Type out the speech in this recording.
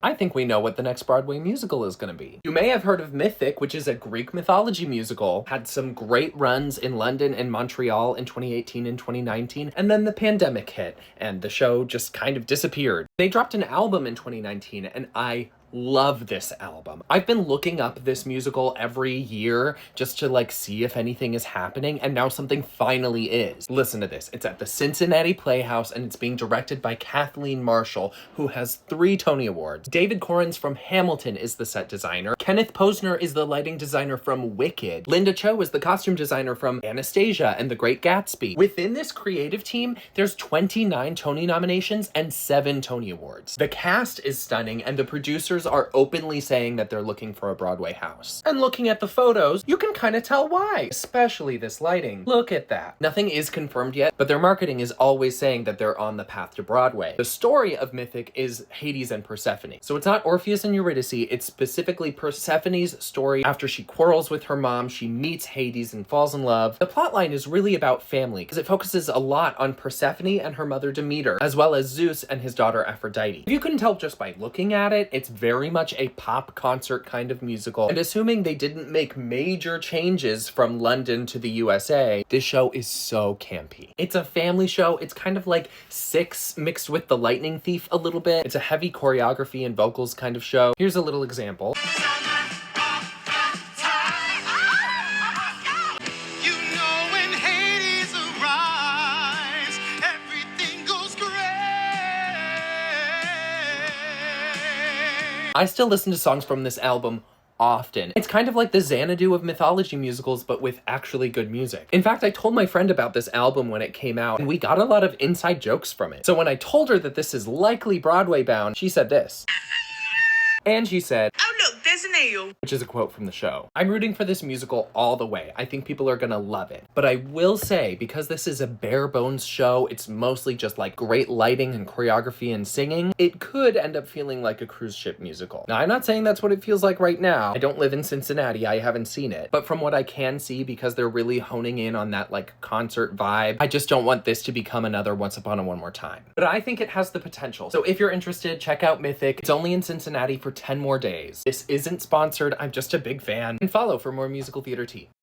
I think we know what the next Broadway musical is going to be. You may have heard of MYTHIC, which is a Greek mythology musical. Had some great runs in London and Montreal in 2018 and 2019, and then the pandemic hit, and the show just kind of disappeared. They dropped an album in 2019, and I love this album. I've been looking up this musical every year just to see if anything is happening, and now something finally is. Listen to this. It's at the Cincinnati Playhouse, and it's being directed by Kathleen Marshall, who has 3 Tony Awards. David Corrins from Hamilton is the set designer. Kenneth Posner is the lighting designer from Wicked. Linda Cho is the costume designer from Anastasia and The Great Gatsby. Within this creative team, there's 29 Tony nominations and 7 Tony Awards. The cast is stunning, and the producers are openly saying that they're looking for a Broadway house. And looking at the photos, you can kind of tell why, especially this lighting. Look at that. Nothing is confirmed yet, but their marketing is always saying that they're on the path to Broadway. The story of MYTHIC is Hades and Persephone. So it's not Orpheus and Eurydice, it's specifically Persephone's story. After she quarrels with her mom, she meets Hades and falls in love. The plotline is really about family, because it focuses a lot on Persephone and her mother Demeter, as well as Zeus and his daughter Aphrodite. If you couldn't tell just by looking at it, it's very much a pop concert kind of musical, and assuming they didn't make major changes from London to the USA, this show is so campy. It's a family show. It's kind of like Six mixed with The Lightning Thief a little bit. It's a heavy choreography and vocals kind of show. Here's a little example. I still listen to songs from this album often. It's kind of like the Xanadu of mythology musicals, but with actually good music. In fact, I told my friend about this album when it came out, and we got a lot of inside jokes from it. So when I told her that this is likely Broadway bound, she said this. And she said, "Oh look, there's an eel," which is a quote from the show. I'm rooting for this musical all the way. I think people are gonna love it. But I will say, because this is a bare bones show, it's mostly just great lighting and choreography and singing, it could end up feeling like a cruise ship musical. Now, I'm not saying that's what it feels like right now. I don't live in Cincinnati, I haven't seen it. But from what I can see, because they're really honing in on that concert vibe, I just don't want this to become another Once Upon a One More Time. But I think it has the potential. So if you're interested, check out MYTHIC. It's only in Cincinnati for 10 more days. This isn't sponsored, I'm just a big fan. And follow for more musical theater tea.